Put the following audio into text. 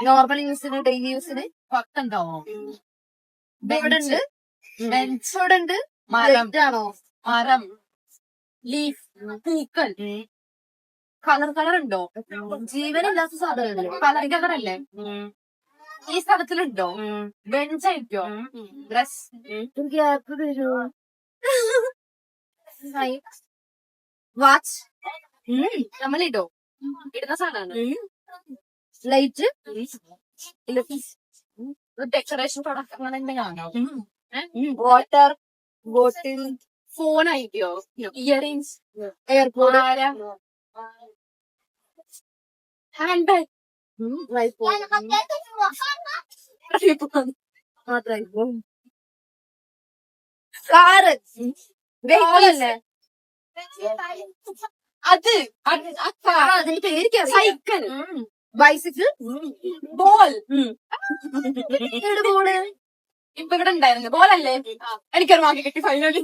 Normal യൂസിന് daily യൂസിന് പത്തുണ്ടാവോ? ഇവിടെ ഉണ്ട്, ബെഞ്ച്, ഇവിടെ ഉണ്ട്. മരം, ആണോ? മരം, ലീഫ്, പൂക്കൾ, കളർ ഉണ്ടോ? ജീവനില്ലാത്ത സാധനമല്ലേ? കളർ അല്ലേ? ഈ സ്ഥലത്തിലുണ്ടോ? ബെഞ്ച് ആയിരിക്കോ? ഡ്രസ്, ഗ്യാപ്പ് തരുമോ? വാച്ച്, നമ്മളിടോ? ഇടുന്ന സാധനമാണ്. ലൈറ്റ്, ഡെക്കറേഷൻ പ്രൊഡക്റ്റ് അങ്ങനെ എന്തെങ്കിലും വാട്ടർ ബോട്ടിൽ, ഫോൺ ആയിരിക്കോ? Earrings, airport, hand bag, car, വെഹിക്കിളല്ലേ? അത് അതിന്റെ പേര് സൈക്കിൾ, ബൈസിക്കിൾ, ബോൾ. ബോള്. ഇപ്പൊ ഇവിടെ ഉണ്ടായിരുന്നു ബോൾ അല്ലേ? എനിക്കൊരു മാർക്ക് കിട്ടി ഫൈനലി.